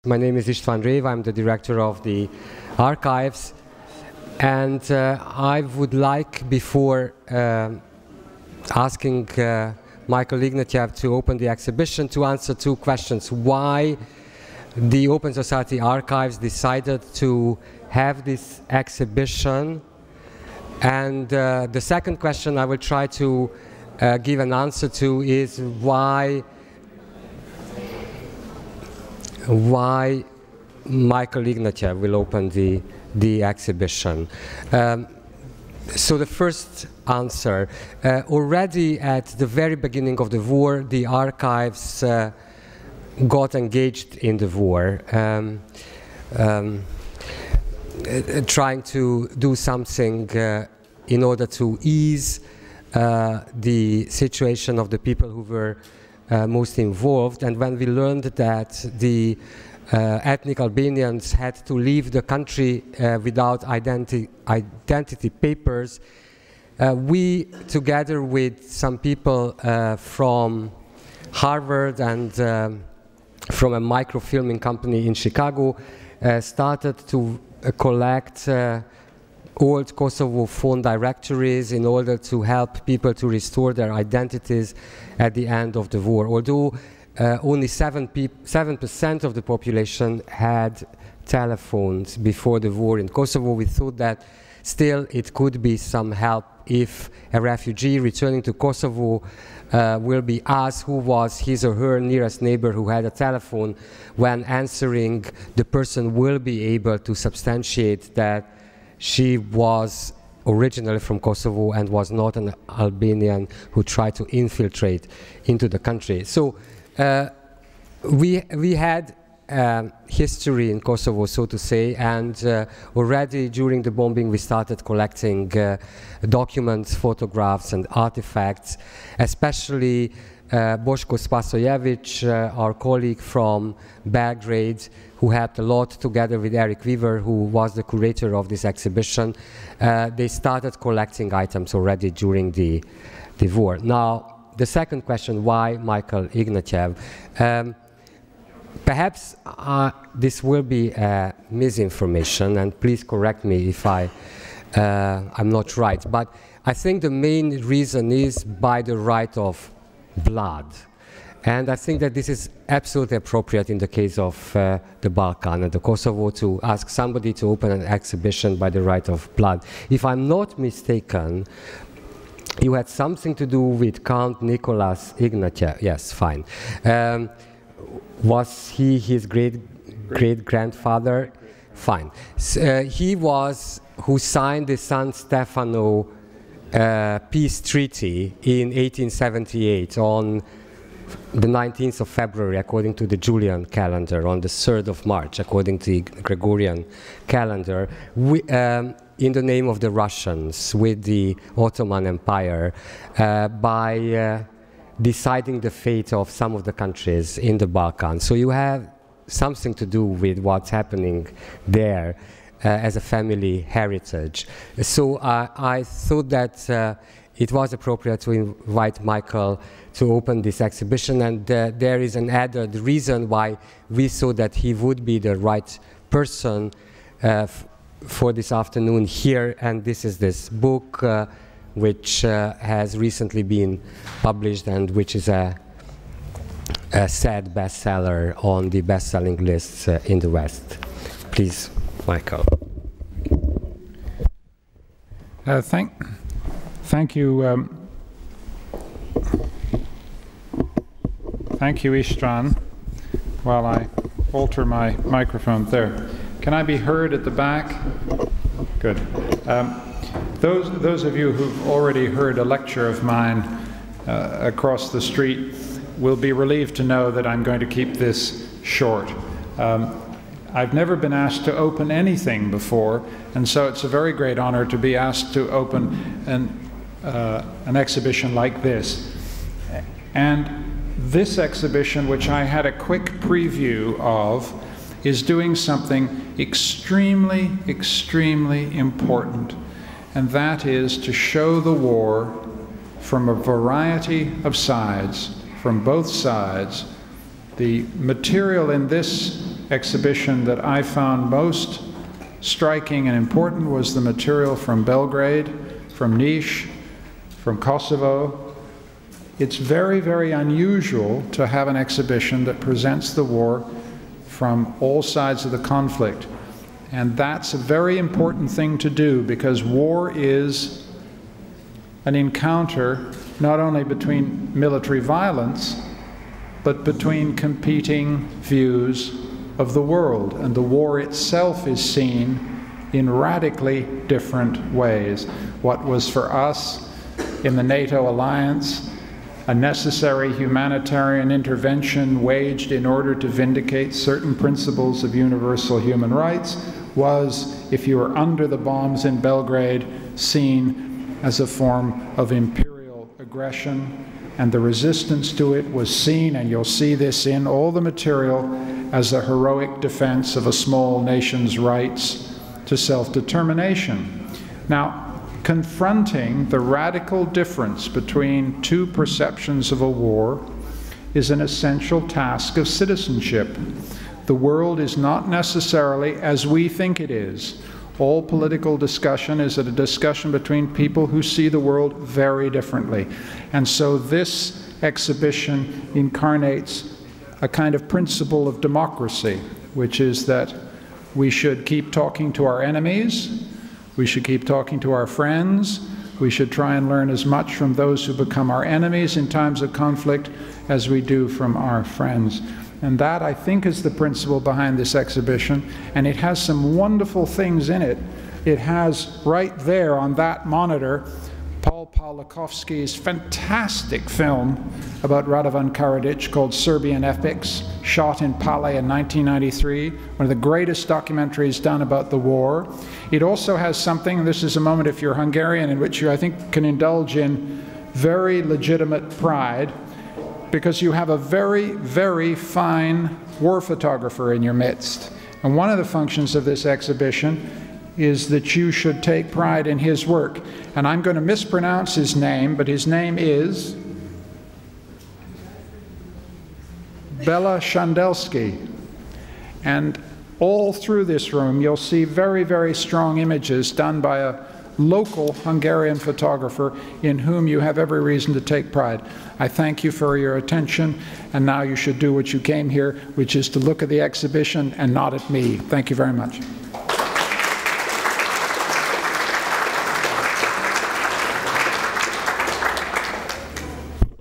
My name is István Rév. I'm the director of the archives, and I would like, before asking Michael Ignatieff to open the exhibition, to answer two questions. Why the Open Society Archives decided to have this exhibition, and the second question I will try to give an answer to is why Michael Ignatieff will open the exhibition. So the first answer, already at the very beginning of the war, the archives got engaged in the war, trying to do something in order to ease the situation of the people who were most involved. And when we learned that the ethnic Albanians had to leave the country without identity papers, we, together with some people from Harvard and from a microfilming company in Chicago, started to collect old Kosovo phone directories in order to help people to restore their identities at the end of the war. Although only 7% of the population had telephones before the war in Kosovo, we thought that still it could be some help if a refugee returning to Kosovo will be asked who was his or her nearest neighbor who had a telephone. When answering, the person will be able to substantiate that she was originally from Kosovo and was not an Albanian who tried to infiltrate into the country. So we had history in Kosovo, so to say, and already during the bombing we started collecting documents, photographs and artifacts, especially Boško Spasojević, our colleague from Belgrade, who helped a lot together with Eric Weaver, who was the curator of this exhibition. They started collecting items already during the war. Now, the second question, why Michael Ignatieff? Perhaps this will be misinformation, and please correct me if I'm not right, but I think the main reason is by the right of blood. And I think that this is absolutely appropriate in the case of the Balkan and the Kosovo, to ask somebody to open an exhibition by the right of blood. If I'm not mistaken, you had something to do with Count Nicholas Ignatieff. Yes, fine. Was he his great-grandfather? Fine. He was who signed the San Stefano peace treaty in 1878 on the 19th of February, according to the Julian calendar, on the 3rd of March, according to the Gregorian calendar, in the name of the Russians with the Ottoman Empire, by deciding the fate of some of the countries in the Balkans. So you have something to do with what's happening there as a family heritage. So I thought that it was appropriate to invite Michael to open this exhibition, and there is an added reason why we thought that he would be the right person for this afternoon here, and this is this book which has recently been published and which is a sad bestseller on the best-selling lists in the West. Please, Michael. Thank you. Thank you, István. While I alter my microphone there. Can I be heard at the back? Good. Those of you who've already heard a lecture of mine across the street will be relieved to know that I'm going to keep this short. I've never been asked to open anything before, and so it's a very great honor to be asked to open an exhibition like this. And this exhibition, which I had a quick preview of, is doing something extremely, extremely important, and that is to show the war from a variety of sides, from both sides. The material in this exhibition that I found most striking and important was the material from Belgrade, from Niš, from Kosovo. It's very, very unusual to have an exhibition that presents the war from all sides of the conflict. And that's a very important thing to do, because war is an encounter not only between military violence, but between competing views of the world. And the war itself is seen in radically different ways. What was for us in the NATO alliance a necessary humanitarian intervention waged in order to vindicate certain principles of universal human rights was, if you were under the bombs in Belgrade, seen as a form of imperial aggression, and the resistance to it was seen, and you'll see this in all the material, as a heroic defense of a small nation's rights to self-determination. Now, confronting the radical difference between two perceptions of a war is an essential task of citizenship. The world is not necessarily as we think it is. All political discussion is a discussion between people who see the world very differently. And so this exhibition incarnates a kind of principle of democracy, which is that we should keep talking to our enemies, we should keep talking to our friends, we should try and learn as much from those who become our enemies in times of conflict as we do from our friends. And that, I think, is the principle behind this exhibition, and it has some wonderful things in it. It has right there on that monitor Paul Pawlikowski's fantastic film about Radovan Karadzic called Serbian Epics, shot in Pale in 1993, one of the greatest documentaries done about the war. It also has something, and this is a moment if you're Hungarian, in which you, I think, can indulge in very legitimate pride, because you have a very, very fine war photographer in your midst. And one of the functions of this exhibition is that you should take pride in his work. And I'm going to mispronounce his name, but his name is Bela Shandelsky. And all through this room, you'll see very, very strong images done by a local Hungarian photographer in whom you have every reason to take pride. I thank you for your attention, and now you should do what you came here, which is to look at the exhibition and not at me. Thank you very much.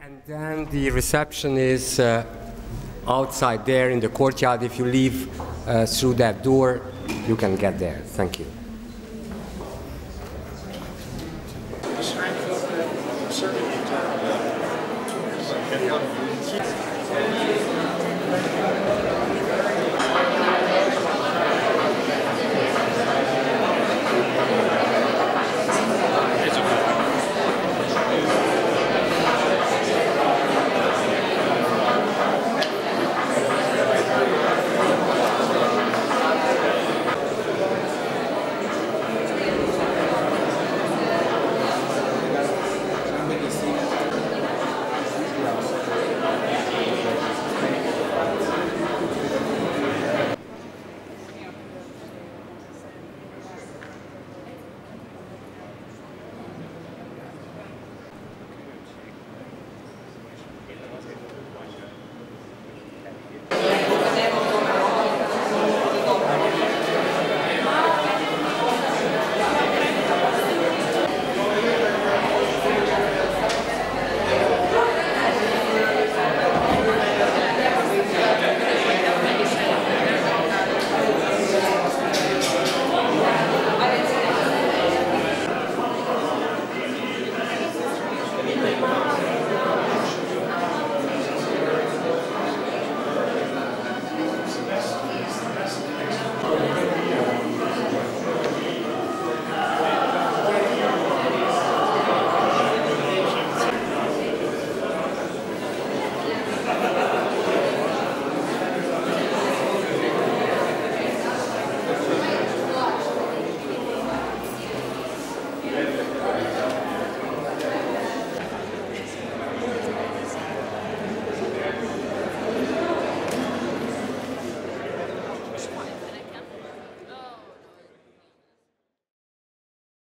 And then the reception is outside there in the courtyard. If you leave through that door, you can get there. Thank you.